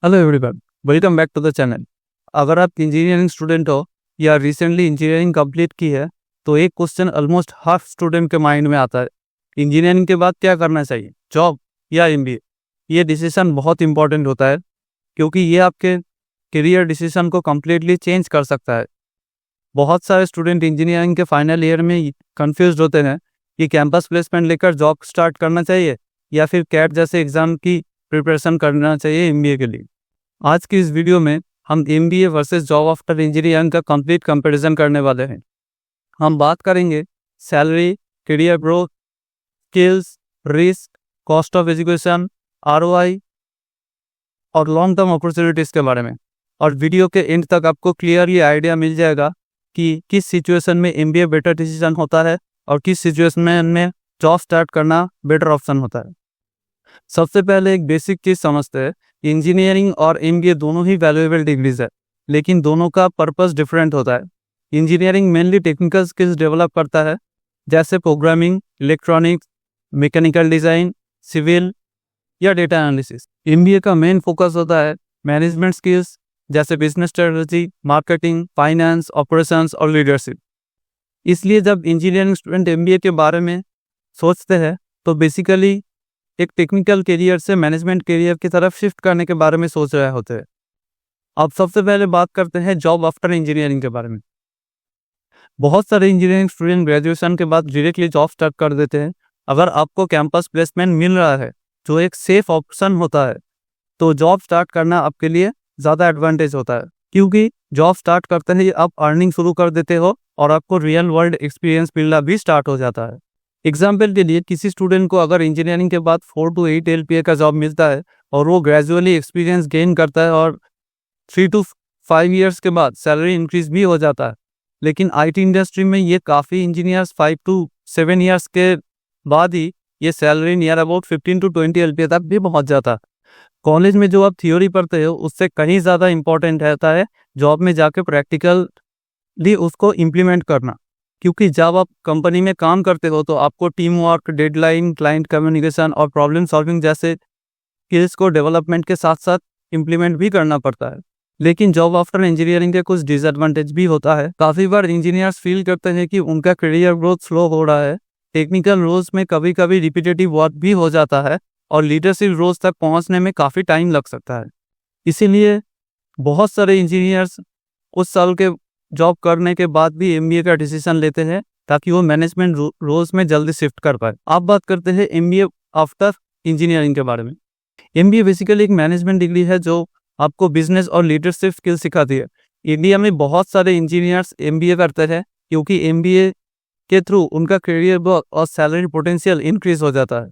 Hello everyone, welcome back to the channel. अगर आप engineering student हो या रिसेंटली इंजीनियरिंग कंप्लीट की है तो एक क्वेश्चन ऑलमोस्ट हर स्टूडेंट के माइंड में आता है। इंजीनियरिंग के बाद क्या करना चाहिए, जॉब या एमबीए? ये डिसीजन बहुत इंपॉर्टेंट होता है क्योंकि ये आपके करियर डिसीजन को कम्प्लीटली चेंज कर सकता है। बहुत सारे स्टूडेंट इंजीनियरिंग के फाइनल ईयर में कंफ्यूज होते हैं कि कैंपस प्लेसमेंट लेकर जॉब स्टार्ट करना चाहिए या फिर कैट जैसे एग्ज़ाम की प्रिपरेशन करना चाहिए एमबीए के लिए। आज की इस वीडियो में हम MBA versus job after engineering का कंप्लीट कंपैरिजन करने वाले हैं। हम बात करेंगे salary, career growth, skills, risk, cost of education, ROI और लॉन्ग टर्म अपॉर्चुनिटीज़ के बारे में। और वीडियो के एंड तक आपको क्लियरली आइडिया मिल जाएगा कि किस सिचुएशन में एमबीए बेटर डिसीजन होता है और किस सिचुएशन में जॉब स्टार्ट करना बेटर ऑप्शन होता है। सबसे पहले एक बेसिक चीज़ समझते हैं, इंजीनियरिंग और एमबीए दोनों ही वैल्यूएबल डिग्रीज है, लेकिन दोनों का पर्पस डिफरेंट होता है। Engineering mainly technical skills develop करता है, जैसे programming, electronics, mechanical design, civil या डेटा एनालिसिस। एमबीए का मेन फोकस होता है मैनेजमेंट स्किल्स, जैसे business strategy, marketing, finance, operations और लीडरशिप। इसलिए जब इंजीनियरिंग स्टूडेंट एमबीए के बारे में सोचते हैं तो बेसिकली एक टेक्निकल करियर से मैनेजमेंट करियर की तरफ शिफ्ट करने के बारे में सोच रहे होते हैं। अब सबसे पहले बात करते हैं जॉब आफ्टर इंजीनियरिंग के बारे में। बहुत सारे इंजीनियरिंग स्टूडेंट ग्रेजुएशन के बाद डायरेक्टली जॉब स्टार्ट कर देते हैं। अगर आपको कैंपस प्लेसमेंट मिल रहा है जो एक सेफ ऑप्शन होता है, तो जॉब स्टार्ट करना आपके लिए ज़्यादा एडवांटेज होता है, क्योंकि जॉब स्टार्ट करते ही आप अर्निंग शुरू कर देते हो और आपको रियल वर्ल्ड एक्सपीरियंस मिलना भी स्टार्ट हो जाता है। एग्जाम्पल के लिए, किसी स्टूडेंट को अगर इंजीनियरिंग के बाद 4 to 8 LPA का जॉब मिलता है और वो ग्रेजुअली एक्सपीरियंस गेन करता है और 3 to 5 ईयर्स के बाद सैलरी इंक्रीज भी हो जाता है, लेकिन आईटी इंडस्ट्री में ये काफ़ी इंजीनियर्स 5 to 7 ईयर्स के बाद ही ये salary near about 15 to 20 LPA तक भी पहुंच जाता है। कॉलेज में जो आप थ्योरी पढ़ते हो उससे कहीं ज़्यादा इंपॉर्टेंट रहता है जॉब में जाके प्रैक्टिकली उसको इम्प्लीमेंट करना, क्योंकि जब आप कंपनी में काम करते हो तो आपको team work, deadline, client communication और प्रॉब्लम सॉल्विंग जैसे स्किल्स को डेवलपमेंट के साथ साथ इम्प्लीमेंट भी करना पड़ता है। लेकिन जॉब आफ्टर इंजीनियरिंग के कुछ डिसएडवांटेज भी होता है। काफ़ी बार इंजीनियर्स फील करते हैं कि उनका करियर ग्रोथ स्लो हो रहा है। टेक्निकल रोल्स में कभी कभी रिपीटेटिव वर्क भी हो जाता है और लीडरशिप रोल्स तक पहुँचने में काफ़ी टाइम लग सकता है। इसीलिए बहुत सारे इंजीनियर्स उस साल के जॉब करने के बाद भी एमबीए का डिसीजन लेते हैं ताकि वो मैनेजमेंट रोल्स में जल्दी शिफ्ट कर पाए। अब बात करते हैं एमबीए आफ्टर इंजीनियरिंग के बारे में। एमबीए बेसिकली एक मैनेजमेंट डिग्री है जो आपको बिजनेस और लीडरशिप स्किल सिखाती है। इंडिया में बहुत सारे इंजीनियर्स एमबीए करते हैं क्योंकि एमबीए के थ्रू उनका करियर ग्रोथ और सैलरी पोटेंशियल इंक्रीज हो जाता है।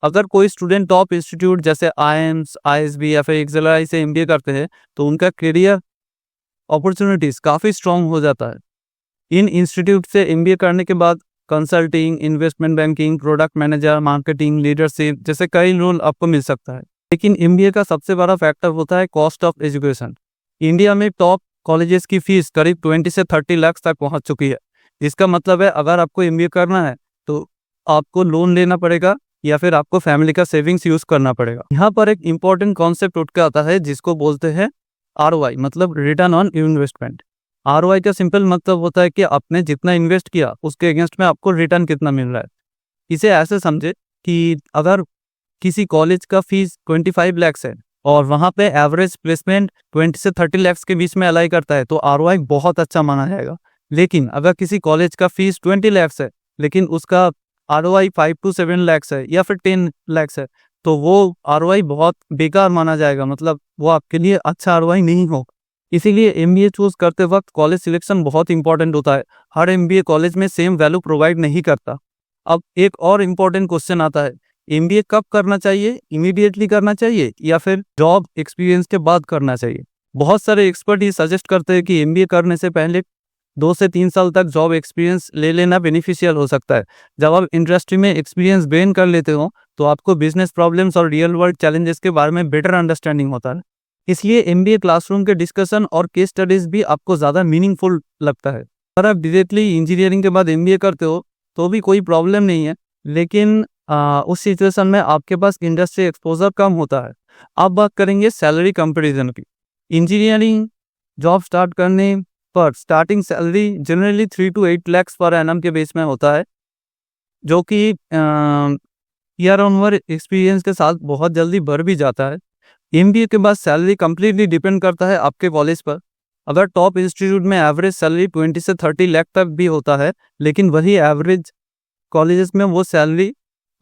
अगर कोई स्टूडेंट टॉप इंस्टीट्यूट जैसे आईएम्स, आईएसबी या फिर एक्सेलराई से एमबीए करते हैं तो उनका करियर अपॉर्चुनिटीज़ काफ़ी स्ट्रॉन्ग हो जाता है। इन इंस्टीट्यूट से एमबीए करने के बाद consulting, investment banking, product manager, marketing, leadership जैसे कई रोल आपको मिल सकता है। लेकिन एमबीए का सबसे बड़ा फैक्टर होता है कॉस्ट ऑफ एजुकेशन। इंडिया में टॉप कॉलेजेस की फीस करीब 20 से 30 लाख तक पहुंच चुकी है। इसका मतलब है अगर आपको एमबीए करना है तो आपको लोन लेना पड़ेगा या फिर आपको फैमिली का सेविंग्स यूज़ करना पड़ेगा। यहाँ पर एक इम्पॉर्टेंट कॉन्सेप्ट उठ के आता है जिसको बोलते हैं आरओआई, मतलब रिटर्न ऑन इन्वेस्टमेंट। आरओआई का सिंपल मतलब होता है कि आपने जितना इन्वेस्ट किया उसके अगेंस्ट में आपको रिटर्न कितना मिल रहा है। इसे ऐसे समझे कि अगर किसी कॉलेज का फीस 25 लाख है और वहाँ पे एवरेज प्लेसमेंट 20 से 30 लाख के बीच में अलाई करता है तो आरओआई बहुत अच्छा माना जाएगा। लेकिन अगर किसी कॉलेज का फीस 20 लाख है लेकिन उसका आरओआई 5 to 7 लाख है या फिर 10 लाख है तो वो आरओआई बहुत बेकार माना जाएगा, मतलब वो आपके लिए अच्छा आरओआई नहीं हो। इसीलिए एमबीए चूज करते वक्त कॉलेज सिलेक्शन बहुत इंपॉर्टेंट होता है। हर एमबीए कॉलेज में सेम वैल्यू प्रोवाइड नहीं करता। अब एक और इम्पॉर्टेंट क्वेश्चन आता है, एमबीए कब करना चाहिए? इमीडिएटली करना चाहिए या फिर जॉब एक्सपीरियंस के बाद करना चाहिए? बहुत सारे एक्सपर्ट ये सजेस्ट करते हैं कि एमबीए करने से पहले 2 से 3 साल तक जॉब एक्सपीरियंस ले लेना बेनिफिशियल हो सकता है। जब आप इंडस्ट्री में एक्सपीरियंस गेन कर लेते हो तो आपको बिजनेस प्रॉब्लम्स और रियल वर्ल्ड चैलेंजेस के बारे में बेटर अंडरस्टैंडिंग होता है। इसलिए एमबीए क्लासरूम के डिस्कशन और केस स्टडीज भी आपको ज़्यादा मीनिंगफुल लगता है। अगर आप डायरेक्टली इंजीनियरिंग के बाद एमबीए करते हो तो भी कोई प्रॉब्लम नहीं है, लेकिन उस सिचुएशन में आपके पास इंडस्ट्री एक्सपोजर कम होता है अब बात करेंगे सैलरी कंपैरिजन की। इंजीनियरिंग जॉब स्टार्ट करने पर starting salary generally 3 to 8 lakhs per annum के बेस में होता है, जो कि ईयर ऑन ईयर एक्सपीरियंस के साथ बहुत जल्दी बढ़ भी जाता है। एमबीए के बाद सैलरी कंप्लीटली डिपेंड करता है आपके कॉलेज पर। अगर टॉप इंस्टीट्यूट में एवरेज सैलरी 20 से 30 लाख तक भी होता है, लेकिन वही एवरेज कॉलेजेस में वो सैलरी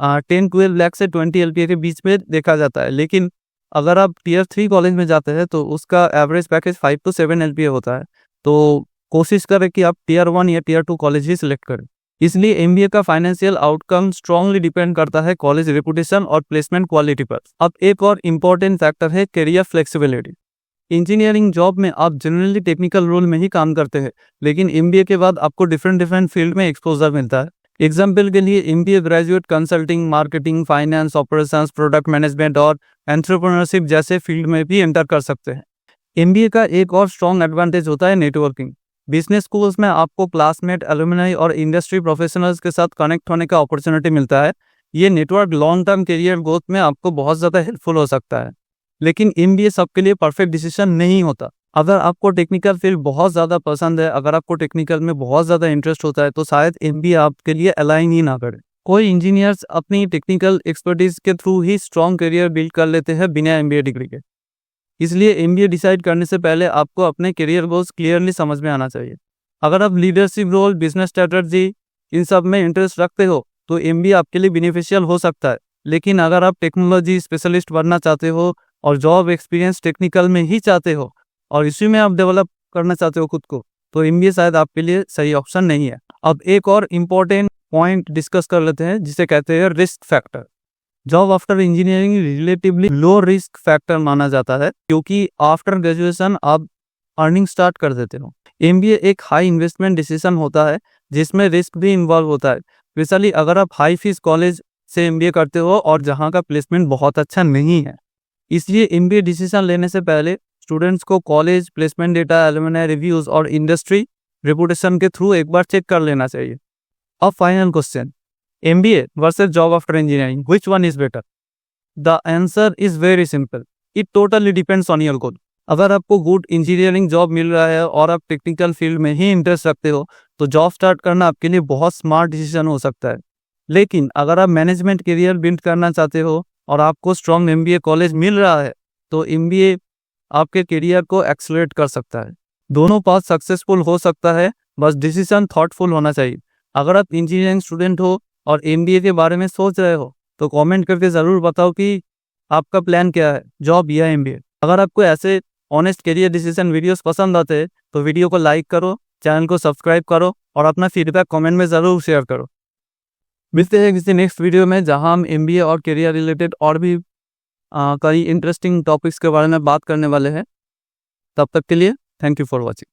10-12 लाख से 20 LPA के बीच में देखा जाता है। लेकिन अगर आप टीयर 3 कॉलेज में जाते हैं तो उसका एवरेज पैकेज 5 to 7 LPA होता है। तो कोशिश करें कि आप टीयर 1 या टीयर 2 कॉलेज ही सिलेक्ट करें। इसलिए एमबीए का फाइनेंशियल आउटकम स्ट्रांगली डिपेंड करता है कॉलेज रेपुटेशन और प्लेसमेंट क्वालिटी पर। अब एक और इम्पोर्टेंट फैक्टर है करियर फ्लेक्सिबिलिटी। इंजीनियरिंग जॉब में आप जनरली टेक्निकल रोल में ही काम करते हैं, लेकिन एमबीए के बाद आपको डिफरेंट फील्ड में एक्सपोजर मिलता है। एग्जाम्पल के लिए MBA graduate consulting, marketing, finance, operations, product management और एंटरप्रेन्योरशिप जैसे फील्ड में भी एंटर कर सकते हैं। एमबीए का एक और स्ट्रॉन्ग एडवांटेज होता है नेटवर्किंग। बिजनेस स्कूल्स में आपको क्लासमेट, एलुमनाई और इंडस्ट्री प्रोफेशनल्स के साथ कनेक्ट होने का अपॉर्चुनिटी मिलता है। ये network long term career growth में आपको बहुत ज़्यादा हेल्पफुल हो सकता है। लेकिन एमबीए सबके लिए परफेक्ट डिसीजन नहीं होता। अगर आपको टेक्निकल फील्ड बहुत ज़्यादा पसंद है, अगर आपको टेक्निकल में बहुत ज़्यादा इंटरेस्ट होता है, तो शायद एमबीए आपके लिए अलाइन ही ना करे। कोई इंजीनियर्स अपनी टेक्निकल एक्सपर्टीज के थ्रू ही स्ट्रॉन्ग करियर बिल्ड कर लेते हैं बिना एमबीए डिग्री के। इसलिए एमबीए डिसाइड करने से पहले आपको अपने करियर गोल्स क्लियरली समझ में आना चाहिए। अगर आप लीडरशिप रोल, बिजनेस स्ट्रेटजी इन सब में इंटरेस्ट रखते हो तो एमबीए आपके लिए बेनिफिशियल हो सकता है। लेकिन अगर आप टेक्नोलॉजी स्पेशलिस्ट बनना चाहते हो और जॉब एक्सपीरियंस टेक्निकल में ही चाहते हो और इसी में आप डेवलप करना चाहते हो खुद को, तो एमबीए शायद आपके लिए सही ऑप्शन नहीं है। अब एक और इम्पोर्टेंट पॉइंट डिस्कस कर लेते हैं जिसे कहते हैं risk factor. Job after engineering relatively low risk factor माना जाता है, क्योंकि आफ्टर ग्रेजुएशन आप अर्निंग स्टार्ट कर देते हो। एमबीए एक हाई इन्वेस्टमेंट डिसीजन होता है जिसमें रिस्क भी इन्वॉल्व होता है, स्पेशली अगर आप हाई फीस कॉलेज से एमबीए करते हो और जहां का प्लेसमेंट बहुत अच्छा नहीं है। इसलिए एमबीए डिसीजन लेने से पहले स्टूडेंट्स को college placement data, alumni reviews और इंडस्ट्री रेपुटेशन के थ्रू एक बार चेक कर लेना चाहिए। अब final question, MBA versus job after engineering, which one is better? The answer is very simple, it totally depends on your goal. अगर आपको good engineering job मिल रहा है और आप टेक्निकल फील्ड में ही इंटरेस्ट रखते हो तो जॉब स्टार्ट करना आपके लिए बहुत स्मार्ट डिसीजन हो सकता है। लेकिन अगर आप मैनेजमेंट करियर बिल्ड करना चाहते हो और आपको स्ट्रॉन्ग एमबीए कॉलेज मिल रहा है तो एमबीए आपके करियर को एक्सेलरेट कर सकता है। दोनों पाथ सक्सेसफुल हो सकता है, बस डिसीजन थॉटफुल होना चाहिए। अगर आप इंजीनियरिंग स्टूडेंट हो और एमबीए के बारे में सोच रहे हो तो कमेंट करके ज़रूर बताओ कि आपका प्लान क्या है, जॉब या एमबीए। अगर आपको ऐसे ऑनेस्ट करियर डिसीजन वीडियोस पसंद आते हैं तो वीडियो को लाइक करो, चैनल को सब्सक्राइब करो और अपना फीडबैक कमेंट में ज़रूर शेयर करो। मिलते हैं किसी नेक्स्ट वीडियो में जहां हम एमबीए और करियर रिलेटेड और भी कई इंटरेस्टिंग टॉपिक्स के बारे में बात करने वाले हैं। तब तक के लिए थैंक यू फॉर वॉचिंग।